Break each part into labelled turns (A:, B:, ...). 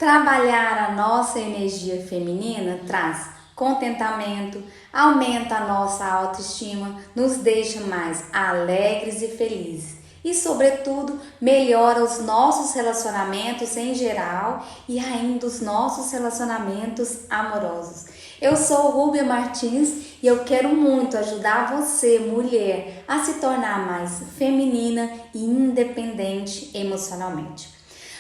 A: Trabalhar a nossa energia feminina traz contentamento, aumenta a nossa autoestima, nos deixa mais alegres e felizes e, sobretudo, melhora os nossos relacionamentos em geral e ainda os nossos relacionamentos amorosos. Eu sou Rúbia Martins e eu quero muito ajudar você, mulher, a se tornar mais feminina e independente emocionalmente.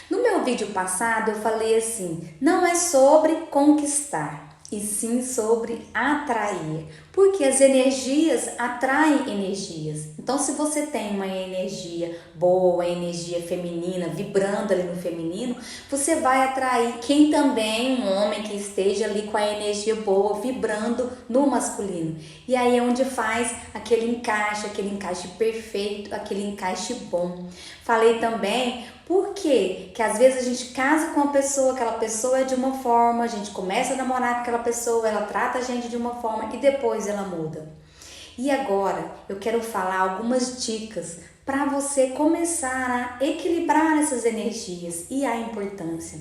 A: No meu vídeo passado eu falei assim, não é sobre conquistar, e sim sobre atrair, porque as energias atraem energias. Então, se você tem uma energia boa, energia feminina, vibrando ali no feminino, você vai atrair quem também, um homem que esteja ali com a energia boa, vibrando no masculino. E aí é onde faz aquele encaixe perfeito, aquele encaixe bom. Falei também por quê? Que às vezes a gente casa com uma pessoa, aquela pessoa é de uma forma, a gente começa a namorar com aquela pessoa, ela trata a gente de uma forma e depois ela muda. E agora eu quero falar algumas dicas para você começar a equilibrar essas energias e a importância.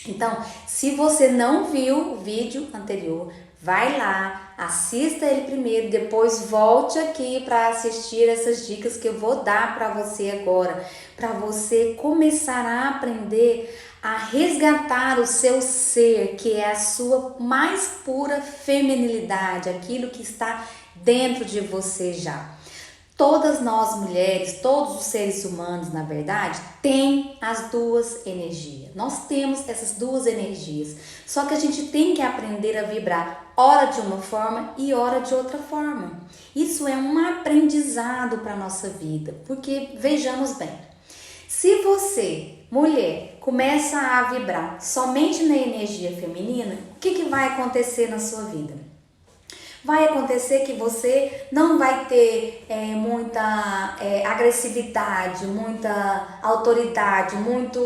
A: Então, se você não viu o vídeo anterior, vai lá, assista ele primeiro, depois volte aqui para assistir essas dicas que eu vou dar para você agora, para você começar a aprender a resgatar o seu ser, que é a sua mais pura feminilidade, aquilo que está dentro de você já. Todas nós mulheres, todos os seres humanos, na verdade, têm as duas energias. Nós temos essas duas energias. Só que a gente tem que aprender a vibrar, ora de uma forma e ora de outra forma. Isso é um aprendizado para a nossa vida, porque vejamos bem, se você, mulher, começa a vibrar somente na energia feminina, o que vai acontecer na sua vida? Vai acontecer que você não vai ter muita agressividade, muita autoridade, muita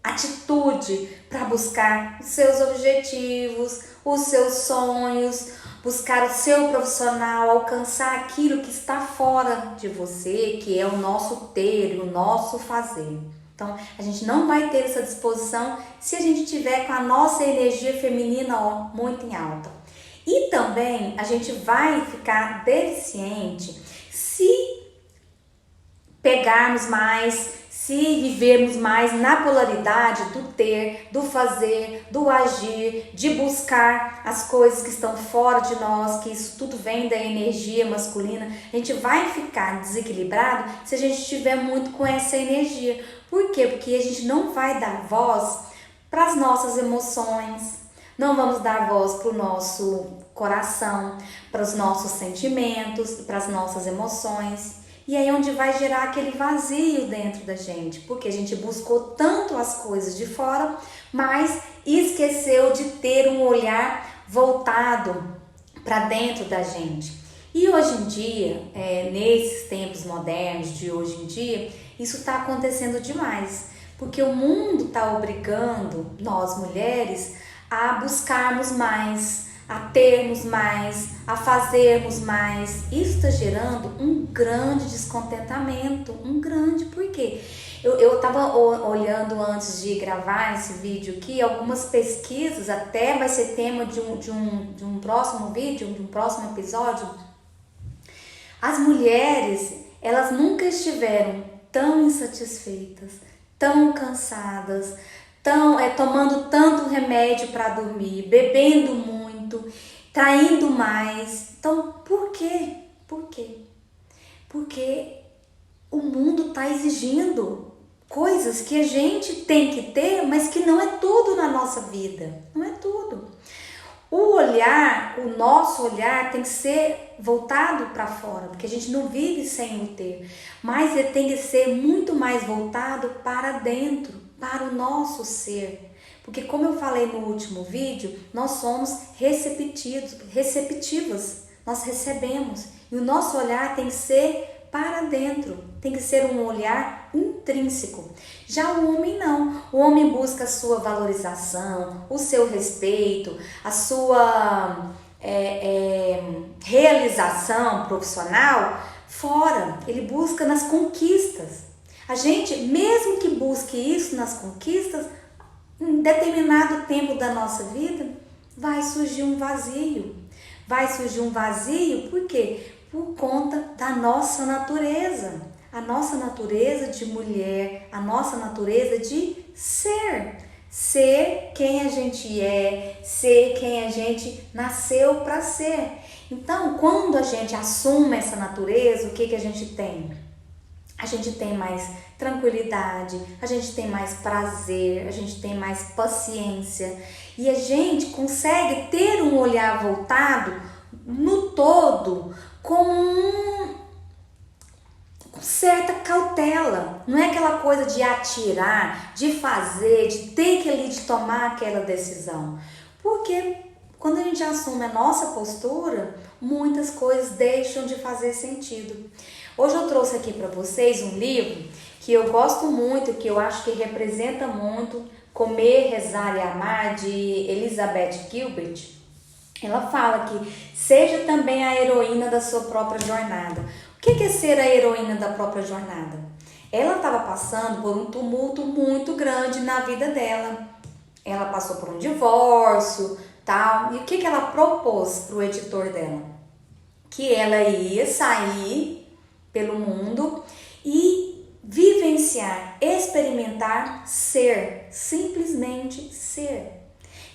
A: atitude para buscar os seus objetivos, os seus sonhos, buscar o seu profissional, alcançar aquilo que está fora de você, que é o nosso ter, o nosso fazer. Então, a gente não vai ter essa disposição se a gente tiver com a nossa energia feminina muito em alta. E também a gente vai ficar deficiente se pegarmos mais, se vivermos mais na polaridade do ter, do fazer, do agir, de buscar as coisas que estão fora de nós, que isso tudo vem da energia masculina. A gente vai ficar desequilibrado se a gente estiver muito com essa energia. Por quê? Porque a gente não vai dar voz para as nossas emoções. Não vamos dar voz para o nosso coração, para os nossos sentimentos, para as nossas emoções. E aí é onde vai gerar aquele vazio dentro da gente, porque a gente buscou tanto as coisas de fora, mas esqueceu de ter um olhar voltado para dentro da gente. E hoje em dia, nesses tempos modernos de hoje em dia, isso está acontecendo demais, porque o mundo está obrigando nós mulheres a buscarmos mais, a termos mais, a fazermos mais. Isso está gerando um grande descontentamento, por quê? Eu estava olhando antes de gravar esse vídeo aqui, algumas pesquisas, até vai ser tema de um próximo vídeo, de um próximo episódio. As mulheres, elas nunca estiveram tão insatisfeitas, tão cansadas, tomando tanto remédio para dormir, bebendo muito, traindo mais. Então, por quê? Por quê? Porque o mundo está exigindo coisas que a gente tem que ter, mas que não é tudo na nossa vida. Não é tudo. O nosso olhar tem que ser voltado para fora, porque a gente não vive sem o ter, mas ele tem que ser muito mais voltado para dentro, para o nosso ser. Porque como eu falei no último vídeo, nós somos receptivas, nós recebemos. E o nosso olhar tem que ser para dentro, tem que ser um olhar intrínseco. Já o homem não, o homem busca a sua valorização, o seu respeito, a sua realização profissional fora, ele busca nas conquistas. A gente, mesmo que busque isso nas conquistas, determinado tempo da nossa vida, vai surgir um vazio. Vai surgir um vazio por quê? Por conta da nossa natureza. A nossa natureza de mulher, a nossa natureza de ser. Ser quem a gente é, ser quem a gente nasceu para ser. Então, quando a gente assume essa natureza, o que a gente tem? A gente tem mais tranquilidade, a gente tem mais prazer, a gente tem mais paciência e a gente consegue ter um olhar voltado no todo com certa cautela. Não é aquela coisa de atirar, de fazer, de ter que ali de tomar aquela decisão. Porque quando a gente assume a nossa postura, muitas coisas deixam de fazer sentido. Hoje eu trouxe aqui para vocês um livro que eu gosto muito, que eu acho que representa muito, Comer, Rezar e Amar, de Elizabeth Gilbert. Ela fala que seja também a heroína da sua própria jornada. O que é ser a heroína da própria jornada? Ela estava passando por um tumulto muito grande na vida dela. Ela passou por um divórcio, tal. E o que ela propôs para o editor dela? Que ela ia sair pelo mundo e vivenciar, experimentar ser, simplesmente ser.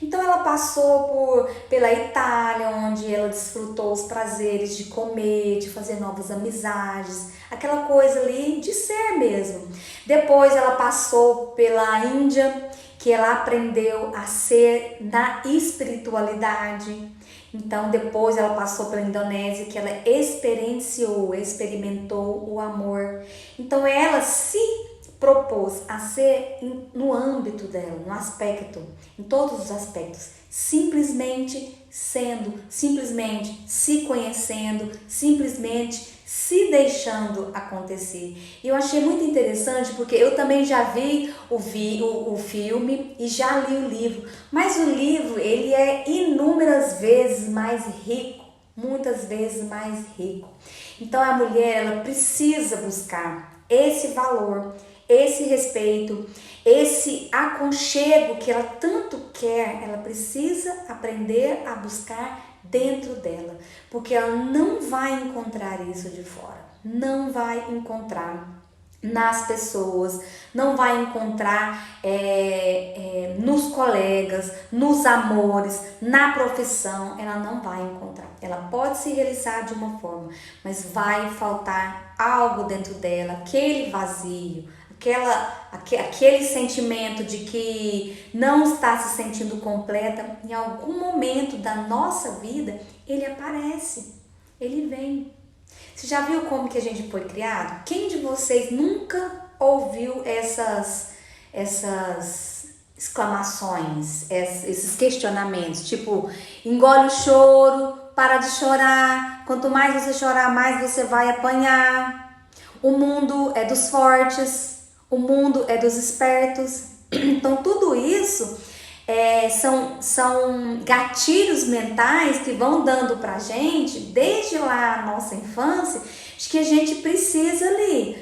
A: Então ela passou pela Itália, onde ela desfrutou os prazeres de comer, de fazer novas amizades, aquela coisa ali de ser mesmo. Depois ela passou pela Índia, que ela aprendeu a ser na espiritualidade. Então depois ela passou pela Indonésia, que ela experimentou o amor. Então ela se propôs a ser no âmbito dela, no aspecto, em todos os aspectos, simplesmente sendo, simplesmente se conhecendo, simplesmente se deixando acontecer. E eu achei muito interessante porque eu também já vi o filme e já li o livro, mas o livro ele é inúmeras vezes mais rico, muitas vezes mais rico. Então a mulher ela precisa buscar esse valor, esse respeito, esse aconchego que ela tanto quer, ela precisa aprender a buscar dentro dela, porque ela não vai encontrar isso de fora, não vai encontrar nas pessoas, não vai encontrar nos colegas, nos amores, na profissão, ela não vai encontrar. Ela pode se realizar de uma forma, mas vai faltar algo dentro dela, aquele vazio, aquele sentimento de que não está se sentindo completa. Em algum momento da nossa vida, ele aparece, ele vem. Você já viu como que a gente foi criado? Quem de vocês nunca ouviu essas exclamações, esses questionamentos? Tipo, engole o choro, para de chorar, quanto mais você chorar, mais você vai apanhar. O mundo é dos fortes, o mundo é dos espertos. Então tudo isso são gatilhos mentais que vão dando pra gente, desde lá a nossa infância, de que a gente precisa ali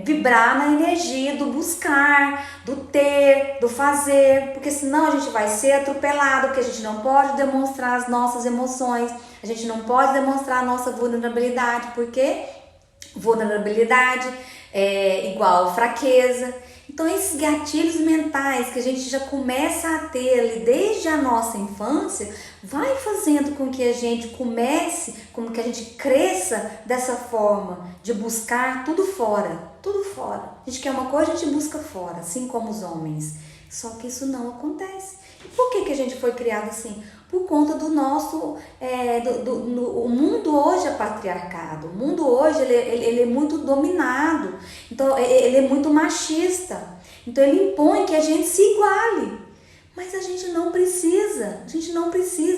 A: vibrar na energia do buscar, do ter, do fazer, porque senão a gente vai ser atropelado, porque a gente não pode demonstrar as nossas emoções, a gente não pode demonstrar a nossa vulnerabilidade, porque vulnerabilidade é igual fraqueza. Então esses gatilhos mentais que a gente já começa a ter ali desde a nossa infância, vai fazendo com que a gente comece, com que a gente cresça dessa forma de buscar tudo fora, tudo fora. A gente quer uma coisa, a gente busca fora, assim como os homens. Só que isso não acontece. E por que a gente foi criado assim? Por conta do nosso, o mundo hoje é patriarcado, o mundo hoje ele é muito dominado, então ele é muito machista, então ele impõe que a gente se iguale, mas a gente não precisa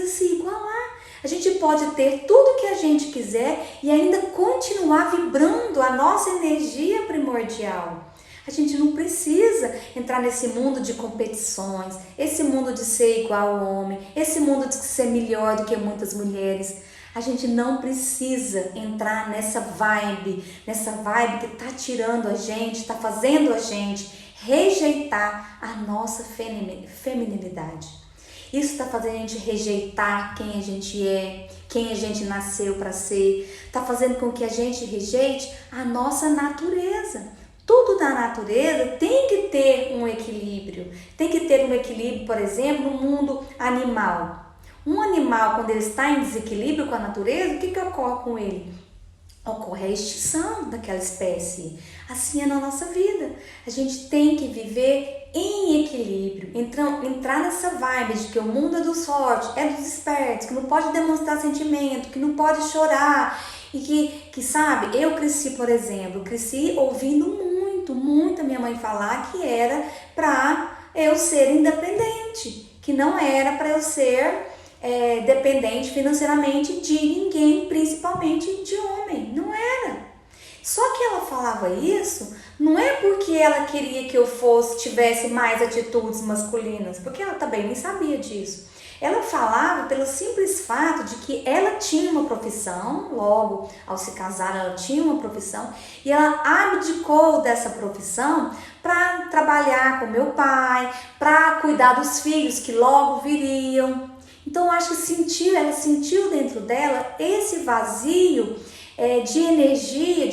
A: se igualar, a gente pode ter tudo que a gente quiser e ainda continuar vibrando a nossa energia primordial. A gente não precisa entrar nesse mundo de competições, esse mundo de ser igual ao homem, esse mundo de ser melhor do que muitas mulheres. A gente não precisa entrar nessa vibe que tá tirando a gente, tá fazendo a gente rejeitar a nossa feminilidade. Isso está fazendo a gente rejeitar quem a gente é, quem a gente nasceu para ser. Está fazendo com que a gente rejeite a nossa natureza. Tudo da natureza tem que ter um equilíbrio. Tem que ter um equilíbrio, por exemplo, no mundo animal. Um animal, quando ele está em desequilíbrio com a natureza, o que ocorre com ele? Ocorre a extinção daquela espécie. Assim é na nossa vida. A gente tem que viver em equilíbrio, entrar nessa vibe de que o mundo é dos fortes, é dos espertos, que não pode demonstrar sentimento, que não pode chorar. E que sabe, eu cresci, por exemplo, ouvindo muito a minha mãe falar que era para eu ser independente, que não era para eu ser dependente financeiramente de ninguém, principalmente de homem. Não era. Só que ela falava isso não é porque ela queria que eu tivesse mais atitudes masculinas, porque ela também nem sabia disso. Ela falava pelo simples fato de que ela tinha uma profissão, logo ao se casar ela tinha uma profissão, e ela abdicou dessa profissão para trabalhar com meu pai, para cuidar dos filhos que logo viriam. Então eu acho que ela sentiu dentro dela esse vazio de energia,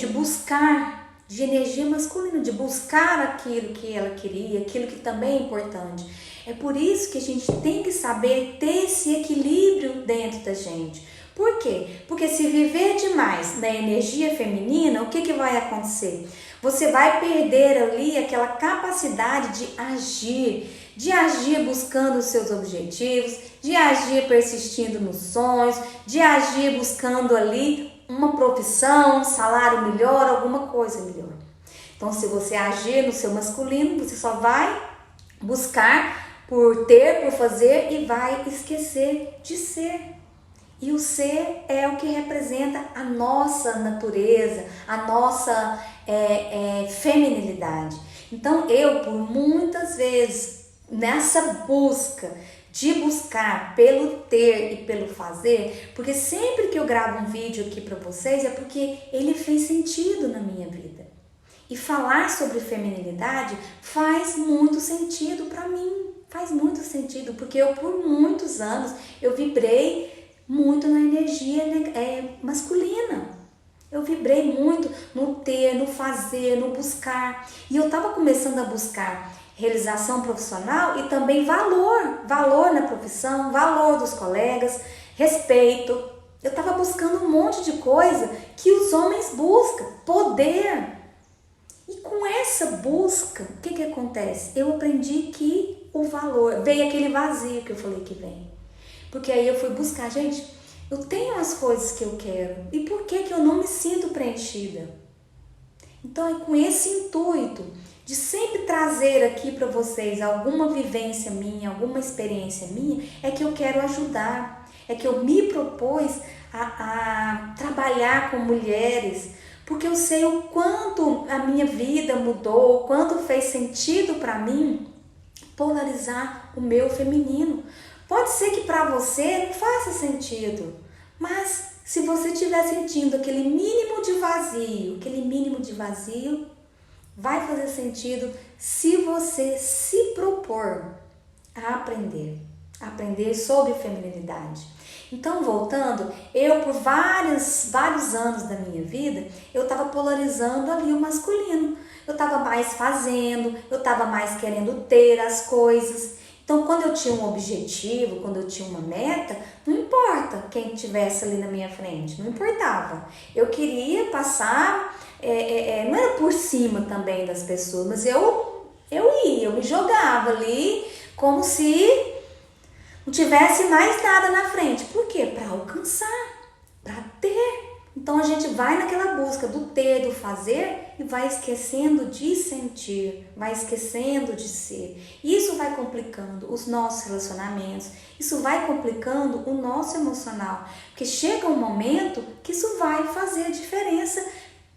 A: de energia masculina, de buscar aquilo que ela queria, aquilo que também é importante. É por isso que a gente tem que saber ter esse equilíbrio dentro da gente. Por quê? Porque se viver demais na energia feminina, o que vai acontecer? Você vai perder ali aquela capacidade de agir buscando os seus objetivos, de agir persistindo nos sonhos, de agir buscando ali uma profissão, um salário melhor, alguma coisa melhor. Então, se você agir no seu masculino, você só vai buscar por ter, por fazer e vai esquecer de ser. E o ser é o que representa a nossa natureza, a nossa feminilidade. Então, eu, por muitas vezes, nessa busca de buscar pelo ter e pelo fazer, porque sempre que eu gravo um vídeo aqui para vocês é porque ele fez sentido na minha vida. E falar sobre feminilidade faz muito sentido para mim, faz muito sentido, porque eu por muitos anos eu vibrei muito na energia masculina. Eu vibrei muito no ter, no fazer, no buscar. E eu estava começando a buscar realização profissional e também valor na profissão, valor dos colegas, respeito. Eu estava buscando um monte de coisa que os homens buscam, poder. E com essa busca, o que acontece? Eu aprendi que o valor, veio aquele vazio que eu falei que vem. Porque aí eu fui buscar, gente, eu tenho as coisas que eu quero, e por que eu não me sinto preenchida? Então é com esse intuito de sempre trazer aqui para vocês alguma vivência minha, alguma experiência minha, é que eu quero ajudar, é que eu me propus a trabalhar com mulheres, porque eu sei o quanto a minha vida mudou, o quanto fez sentido para mim polarizar o meu feminino. Pode ser que para você não faça sentido, mas se você estiver sentindo aquele mínimo de vazio, vai fazer sentido se você se propor a aprender sobre feminilidade. Então, voltando, eu por vários anos da minha vida, eu estava polarizando ali o masculino. Eu estava mais fazendo, eu estava mais querendo ter as coisas. Então, quando eu tinha um objetivo, quando eu tinha uma meta, não importa quem estivesse ali na minha frente, não importava. Eu queria passar, não era por cima também das pessoas, mas eu me jogava ali como se não tivesse mais nada na frente. Por quê? Para alcançar, para ter. Então a gente vai naquela busca do ter, do fazer e vai esquecendo de sentir, vai esquecendo de ser. Isso vai complicando os nossos relacionamentos, isso vai complicando o nosso emocional, porque chega um momento que isso vai fazer diferença,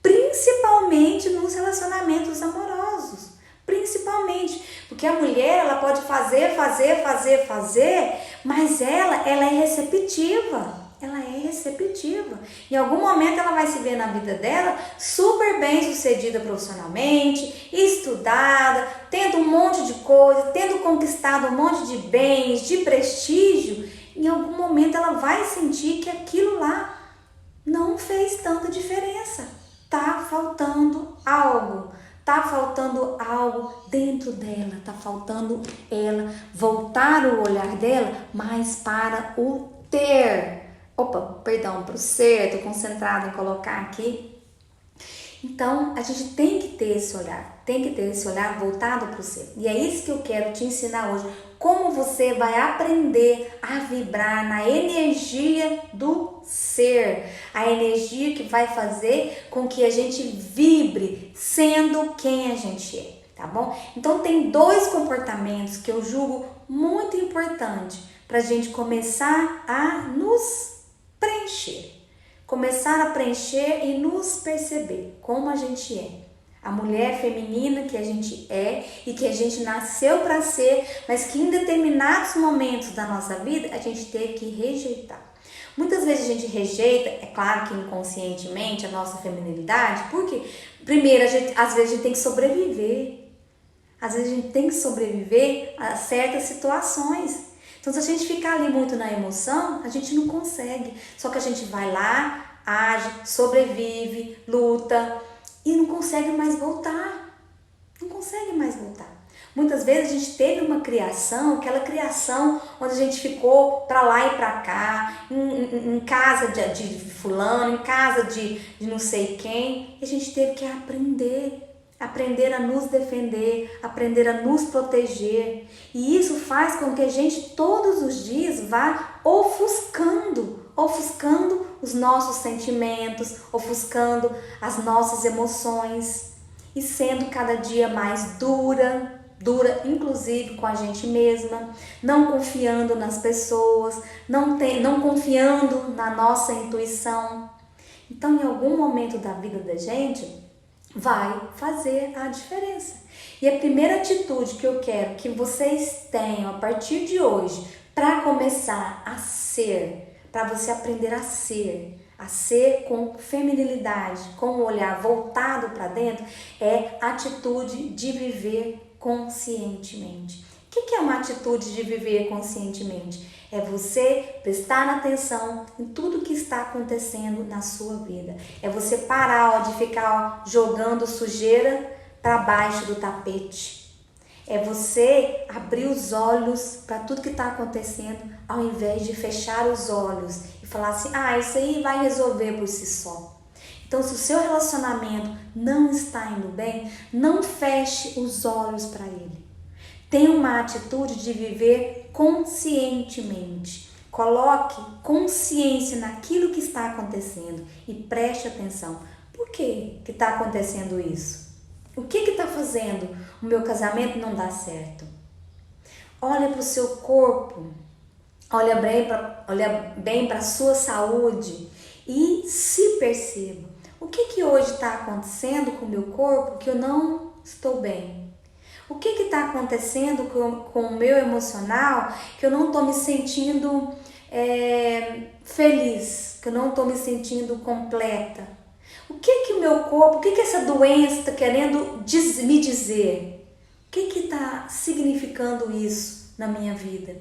A: principalmente nos relacionamentos amorosos. Principalmente, porque a mulher ela pode fazer, mas ela é receptiva. ela é receptiva. Em algum momento ela vai se ver na vida dela super bem sucedida profissionalmente, estudada, tendo um monte de coisa, tendo conquistado um monte de bens, de prestígio. Em algum momento ela vai sentir que aquilo lá não fez tanta diferença. Tá faltando algo. Tá faltando algo dentro dela, tá faltando ela voltar o olhar dela mais para o ter. Para o ser, tô concentrada em colocar aqui. Então, a gente tem que ter esse olhar voltado para o ser. E é isso que eu quero te ensinar hoje. Como você vai aprender a vibrar na energia do ser. A energia que vai fazer com que a gente vibre sendo quem a gente é, tá bom? Então, tem 2 comportamentos que eu julgo muito importante para a gente começar a nos preencher. Começar a preencher e nos perceber como a gente é. A mulher feminina que a gente é e que a gente nasceu para ser, mas que em determinados momentos da nossa vida a gente teve que rejeitar. Muitas vezes a gente rejeita, é claro que inconscientemente, a nossa feminilidade, porque primeiro, às vezes a gente tem que sobreviver. Às vezes a gente tem que sobreviver a certas situações. Então, se a gente ficar ali muito na emoção, a gente não consegue. Só que a gente vai lá, age, sobrevive, luta e não consegue mais voltar. Não consegue mais voltar. Muitas vezes a gente teve uma criação, aquela criação onde a gente ficou pra lá e pra cá, em casa de fulano, em casa de não sei quem, e a gente teve que aprender a nos defender, aprender a nos proteger. E isso faz com que a gente todos os dias vá ofuscando os nossos sentimentos, ofuscando as nossas emoções e sendo cada dia mais dura inclusive com a gente mesma, não confiando nas pessoas, não confiando na nossa intuição. Então, em algum momento da vida da gente, vai fazer a diferença. E a primeira atitude que eu quero que vocês tenham a partir de hoje para começar a ser, para você aprender a ser com feminilidade, com o olhar voltado para dentro, é a atitude de viver conscientemente. O que é uma atitude de viver conscientemente? É você prestar atenção em tudo que está acontecendo na sua vida. É você parar de ficar jogando sujeira para baixo do tapete. É você abrir os olhos para tudo que está acontecendo, ao invés de fechar os olhos e falar assim, isso aí vai resolver por si só. Então, se o seu relacionamento não está indo bem, não feche os olhos para ele. Tenha uma atitude de viver conscientemente. Coloque consciência naquilo que está acontecendo e preste atenção. Por que está acontecendo isso? O que está fazendo o meu casamento não dar certo? Olha para o seu corpo, olha bem para a sua saúde e se perceba. O que hoje está acontecendo com o meu corpo que eu não estou bem? O que está acontecendo com o meu emocional que eu não estou me sentindo feliz, que eu não estou me sentindo completa? O que o meu corpo, o que essa doença está querendo me dizer? O que está significando isso na minha vida?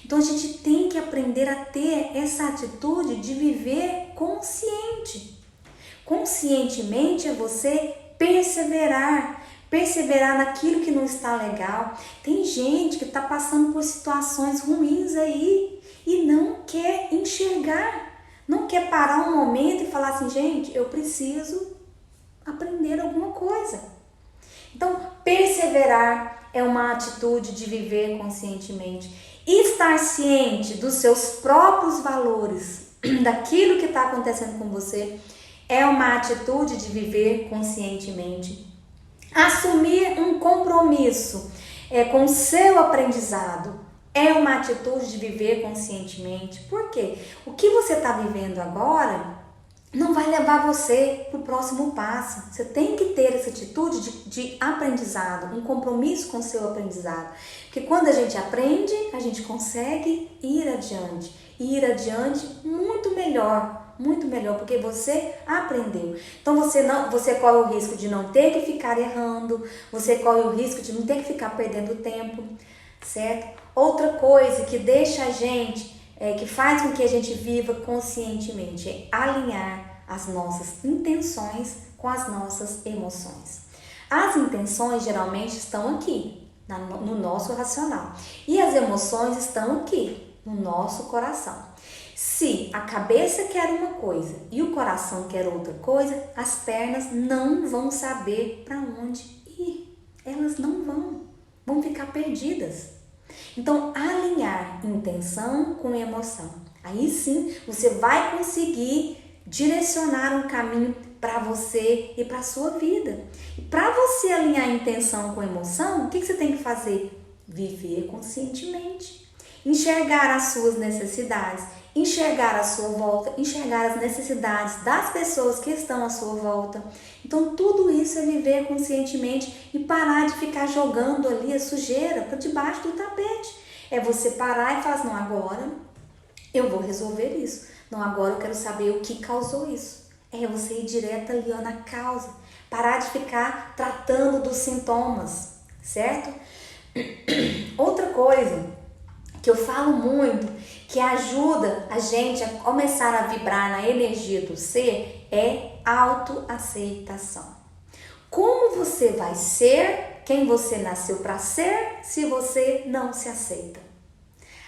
A: Então a gente tem que aprender a ter essa atitude de viver consciente. Conscientemente é você perseverar naquilo que não está legal. Tem gente que está passando por situações ruins aí e não quer enxergar, não quer parar um momento e falar assim, gente, eu preciso aprender alguma coisa. Então, perseverar é uma atitude de viver conscientemente. Estar ciente dos seus próprios valores, daquilo que está acontecendo com você, é uma atitude de viver conscientemente. Assumir um compromisso com o seu aprendizado é uma atitude de viver conscientemente. Por quê? O que você está vivendo agora não vai levar você para o próximo passo. Você tem que ter essa atitude de aprendizado, um compromisso com o seu aprendizado. Porque quando a gente aprende, a gente consegue ir adiante. E ir adiante muito melhor, porque você aprendeu. Então você corre o risco de não ter que ficar errando, você corre o risco de não ter que ficar perdendo tempo, certo? Outra coisa que deixa a gente que faz com que a gente viva conscientemente, é alinhar as nossas intenções com as nossas emoções. As intenções geralmente estão aqui, no nosso racional, e as emoções estão aqui, no nosso coração. Se a cabeça quer uma coisa e o coração quer outra coisa, as pernas não vão saber para onde ir. Elas não vão ficar perdidas. Então, alinhar intenção com emoção. Aí sim, você vai conseguir direcionar um caminho para você e para a sua vida. E para você alinhar intenção com emoção, o que você tem que fazer? Viver conscientemente. Enxergar as suas necessidades, enxergar a sua volta, enxergar as necessidades das pessoas que estão à sua volta. Então, tudo isso é viver conscientemente e parar de ficar jogando ali a sujeira para debaixo do tapete. É você parar e falar assim, não, agora eu vou resolver isso. Não, agora eu quero saber o que causou isso. É você ir direto ali na causa. Parar de ficar tratando dos sintomas, certo? Outra coisa que eu falo muito, que ajuda a gente a começar a vibrar na energia do ser, é autoaceitação. Como você vai ser quem você nasceu para ser se você não se aceita?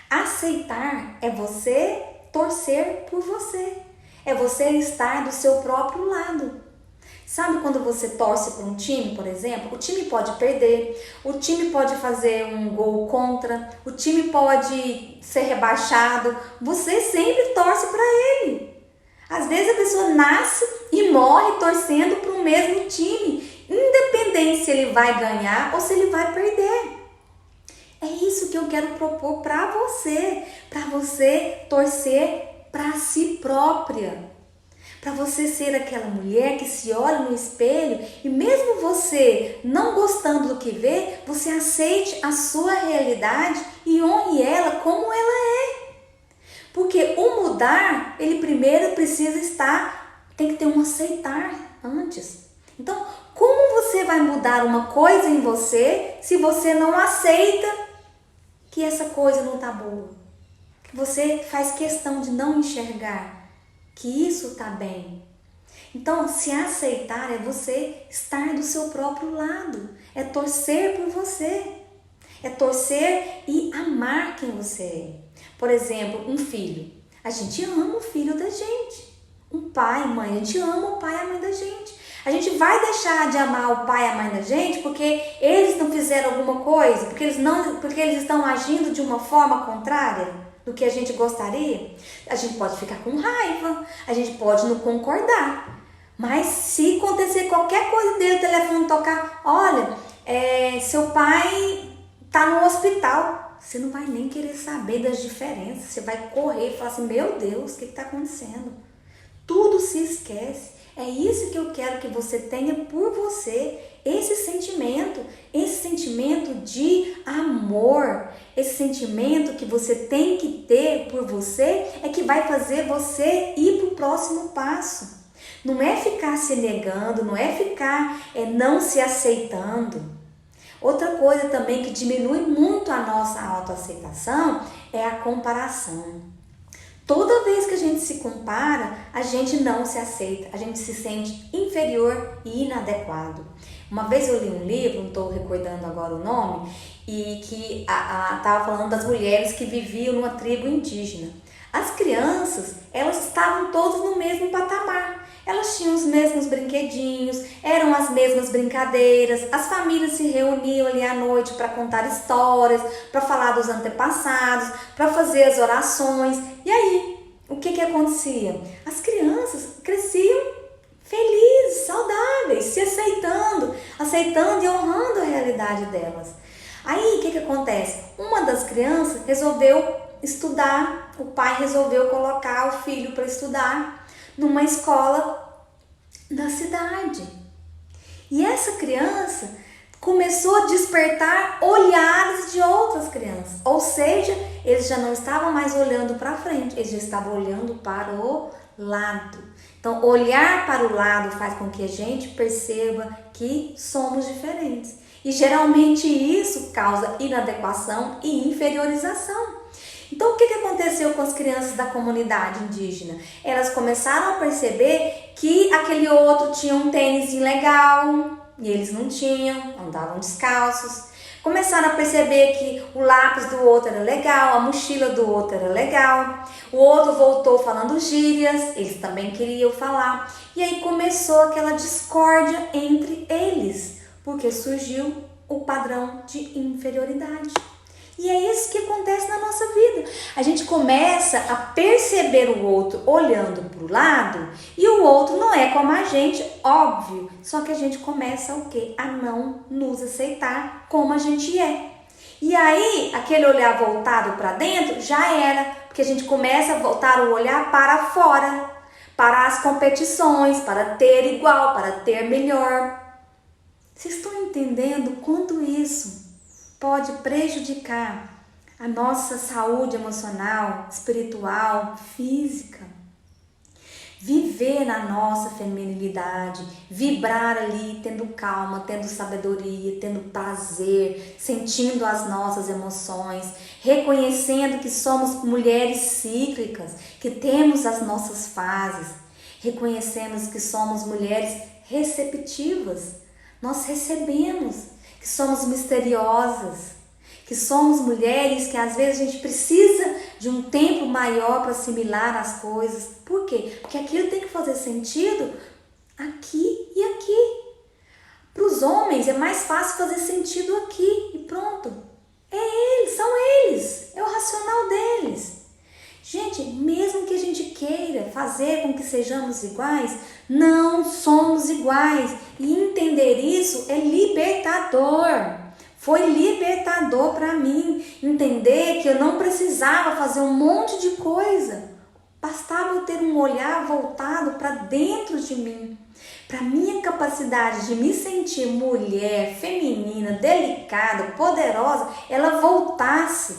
A: Aceitar é você torcer por você, é você estar do seu próprio lado. Sabe quando você torce para um time, por exemplo? O time pode perder, o time pode fazer um gol contra, o time pode ser rebaixado. Você sempre torce para ele. Às vezes a pessoa nasce e morre torcendo para o mesmo time, independente se ele vai ganhar ou se ele vai perder. É isso que eu quero propor para você torcer para si própria. Para você ser aquela mulher que se olha no espelho e mesmo você não gostando do que vê, você aceite a sua realidade e honre ela como ela é. Porque o mudar, ele primeiro tem que ter um aceitar antes. Então, como você vai mudar uma coisa em você se você não aceita que essa coisa não está boa? Que você faz questão de não enxergar que isso tá bem. Então, se aceitar é você estar do seu próprio lado, é torcer por você, é torcer e amar quem você é. Por exemplo, um filho, a gente ama o filho da gente. Um pai, mãe, a gente ama o pai e a mãe da gente. A gente vai deixar de amar o pai e a mãe da gente porque eles não fizeram alguma coisa, porque eles estão agindo de uma forma contrária do que a gente gostaria? A gente pode ficar com raiva, a gente pode não concordar, mas se acontecer qualquer coisa dele, o telefone tocar, olha, seu pai tá no hospital, você não vai nem querer saber das diferenças, você vai correr e falar assim, meu Deus, o que está acontecendo? Tudo se esquece. É isso que eu quero que você tenha por você, esse sentimento de amor, esse sentimento que você tem que ter por você é que vai fazer você ir para o próximo passo. Não é ficar se negando, não é ficar não se aceitando. Outra coisa também que diminui muito a nossa autoaceitação é a comparação. Toda vez que a gente se compara, a gente não se aceita, a gente se sente inferior e inadequado. Uma vez eu li um livro, não estou recordando agora o nome, e que estava falando das mulheres que viviam numa tribo indígena. As crianças, elas estavam todas no mesmo patamar. Elas tinham os mesmos brinquedinhos, eram as mesmas brincadeiras, as famílias se reuniam ali à noite para contar histórias, para falar dos antepassados, para fazer as orações. E aí, o que acontecia? As crianças cresciam felizes, saudáveis, se aceitando e honrando a realidade delas. Aí, o que acontece? Uma das crianças resolveu estudar, o pai resolveu colocar o filho para estudar. numa escola da cidade. E essa criança começou a despertar olhares de outras crianças. Ou seja, eles já não estavam mais olhando para frente, eles já estavam olhando para o lado. Então, olhar para o lado faz com que a gente perceba que somos diferentes. E geralmente isso causa inadequação e inferiorização. Então, o que aconteceu com as crianças da comunidade indígena? Elas começaram a perceber que aquele outro tinha um tênis legal e eles não tinham, andavam descalços. Começaram a perceber que o lápis do outro era legal, a mochila do outro era legal. O outro voltou falando gírias, eles também queriam falar. E aí começou aquela discórdia entre eles, porque surgiu o padrão de inferioridade. E é isso que acontece na nossa vida. A gente começa a perceber o outro olhando para o lado e o outro não é como a gente, óbvio. Só que a gente começa o quê? A não nos aceitar como a gente é. E aí, aquele olhar voltado para dentro já era, porque a gente começa a voltar o olhar para fora, para as competições, para ter igual, para ter melhor. Vocês estão entendendo quanto isso pode prejudicar a nossa saúde emocional, espiritual, física? Viver na nossa feminilidade, vibrar ali, tendo calma, tendo sabedoria, tendo prazer, sentindo as nossas emoções, reconhecendo que somos mulheres cíclicas, que temos as nossas fases, reconhecemos que somos mulheres receptivas, nós recebemos, que somos misteriosas, que somos mulheres que às vezes a gente precisa de um tempo maior para assimilar as coisas. Por quê? Porque aquilo tem que fazer sentido aqui e aqui. Para os homens é mais fácil fazer sentido aqui e pronto. É eles, são eles, é o racional deles. Gente, mesmo que a gente queira fazer com que sejamos iguais, não somos iguais. E entender isso é libertador. Foi libertador para mim entender que eu não precisava fazer um monte de coisa. Bastava eu ter um olhar voltado para dentro de mim. Para minha capacidade de me sentir mulher, feminina, delicada, poderosa, ela voltasse.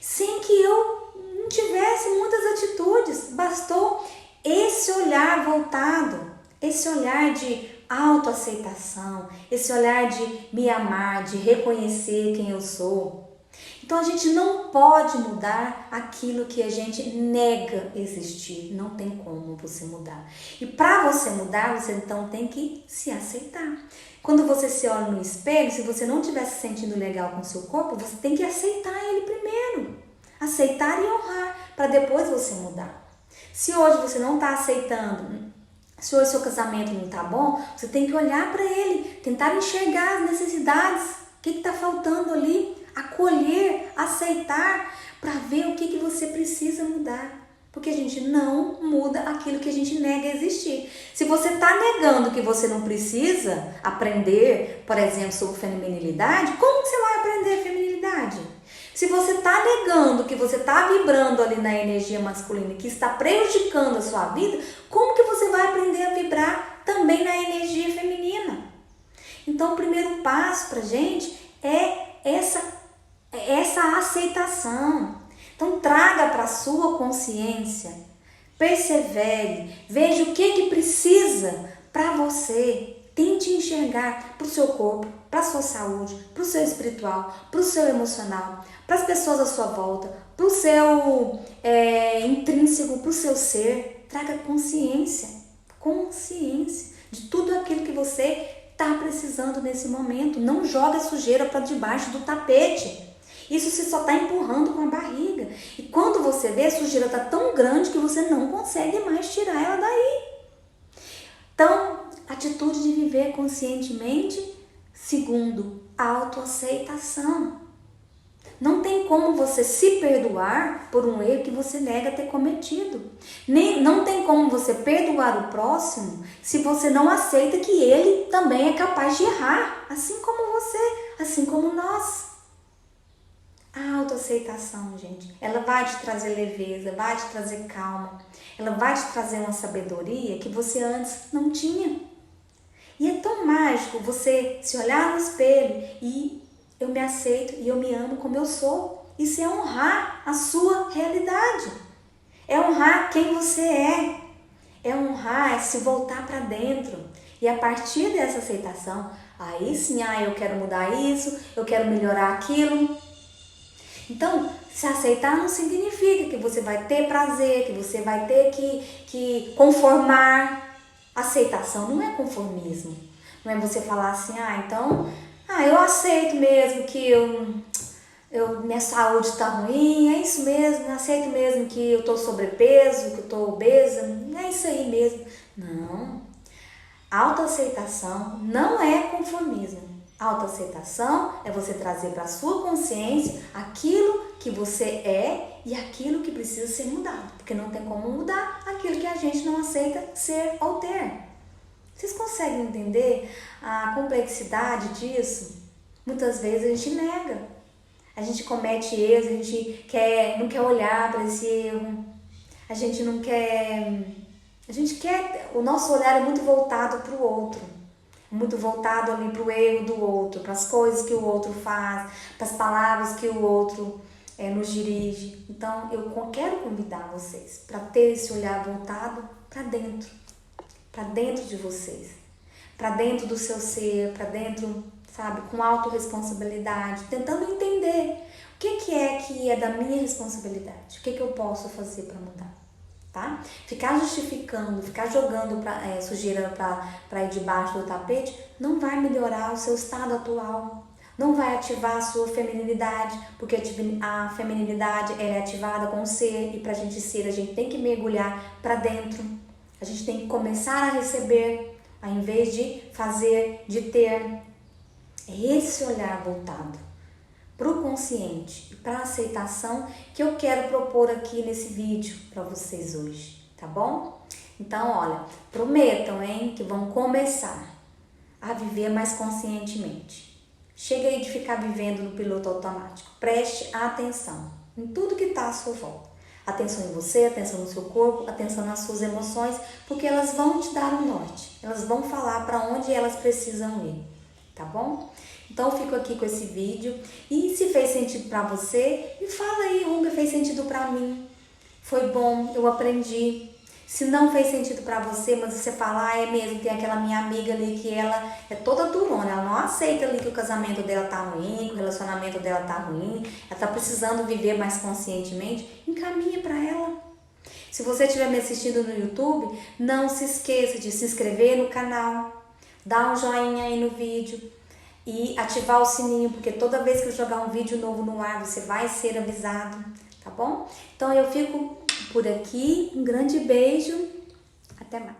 A: Sem que eu não tivesse muitas atitudes. Bastou esse olhar voltado. Esse olhar de autoaceitação, esse olhar de me amar, de reconhecer quem eu sou. Então a gente não pode mudar aquilo que a gente nega existir. Não tem como você mudar. E para você mudar, você então tem que se aceitar. Quando você se olha no espelho, se você não estiver se sentindo legal com o seu corpo, você tem que aceitar ele primeiro. Aceitar e honrar, para depois você mudar. Se hoje você não está aceitando, se hoje seu casamento não está bom, você tem que olhar para ele, tentar enxergar as necessidades, o que está faltando ali, acolher, aceitar, para ver o que você precisa mudar. Porque a gente não muda aquilo que a gente nega existir. Se você está negando que você não precisa aprender, por exemplo, sobre feminilidade, como que você vai aprender feminilidade? Se você está negando que você está vibrando ali na energia masculina, que está prejudicando a sua vida, como que você vai aprender a vibrar também na energia feminina? Então, o primeiro passo para a gente é essa aceitação. Então, traga para a sua consciência, persevere, veja o que precisa para você. Tente enxergar para o seu corpo, para a sua saúde, para o seu espiritual, para o seu emocional, para as pessoas à sua volta, para o seu intrínseco, para o seu ser. Traga consciência de tudo aquilo que você está precisando nesse momento. Não joga sujeira para debaixo do tapete. Isso você só está empurrando com a barriga. E quando você vê, a sujeira está tão grande que você não consegue mais tirar ela daí. Então, atitude de viver conscientemente. Segundo, autoaceitação. Não tem como você se perdoar por um erro que você nega ter cometido. Não tem como você perdoar o próximo se você não aceita que ele também é capaz de errar, assim como você, assim como nós. A autoaceitação, gente, ela vai te trazer leveza, vai te trazer calma, ela vai te trazer uma sabedoria que você antes não tinha. E é tão mágico você se olhar no espelho e eu me aceito e eu me amo como eu sou. Isso é honrar a sua realidade. É honrar quem você é. É honrar, é se voltar para dentro. E a partir dessa aceitação, aí sim, eu quero mudar isso, eu quero melhorar aquilo. Então, se aceitar não significa que você vai ter prazer, que você vai ter que conformar. Aceitação não é conformismo. Não é você falar assim, eu aceito mesmo que minha saúde está ruim, é isso mesmo, eu aceito mesmo que eu estou sobrepeso, que eu estou obesa, é isso aí mesmo. Não. Autoaceitação não é conformismo. Autoaceitação é você trazer para a sua consciência aquilo que você é e aquilo que precisa ser mudado. Porque não tem como mudar aquilo que a gente não aceita ser ou ter. Vocês conseguem entender a complexidade disso? Muitas vezes a gente nega. A gente comete erros, a gente não quer olhar para esse erro. A gente não quer... O nosso olhar é muito voltado para o outro. Muito voltado ali para o erro do outro, para as coisas que o outro faz, para as palavras que o outro nos dirige. Então, eu quero convidar vocês para ter esse olhar voltado para dentro de vocês, para dentro do seu ser, para dentro, sabe, com autorresponsabilidade, tentando entender o que é da minha responsabilidade, o que eu posso fazer para mudar. Tá? Ficar justificando, ficar jogando sujeira para ir debaixo do tapete não vai melhorar o seu estado atual, não vai ativar a sua feminilidade, porque a feminilidade ela é ativada com o ser, e para a gente ser, a gente tem que mergulhar para dentro, a gente tem que começar a receber, ao invés de fazer, de ter. É esse olhar voltado para o consciente e para a aceitação que eu quero propor aqui nesse vídeo para vocês hoje, tá bom? Então, olha, prometam, que vão começar a viver mais conscientemente. Chega aí de ficar vivendo no piloto automático. Preste atenção em tudo que está à sua volta. Atenção em você, atenção no seu corpo, atenção nas suas emoções, porque elas vão te dar um norte. Elas vão falar para onde elas precisam ir, tá bom? Então, eu fico aqui com esse vídeo e se fez sentido para você, me fala aí, Runga, fez sentido para mim, foi bom, eu aprendi. Se não fez sentido para você, mas você fala, é mesmo, tem aquela minha amiga ali que ela é toda durona, ela não aceita ali que o casamento dela tá ruim, que o relacionamento dela tá ruim, ela tá precisando viver mais conscientemente, encaminha para ela. Se você estiver me assistindo no YouTube, não se esqueça de se inscrever no canal, dar um joinha aí no vídeo e ativar o sininho, porque toda vez que eu jogar um vídeo novo no ar, você vai ser avisado, tá bom? Então eu fico por aqui, um grande beijo, até mais.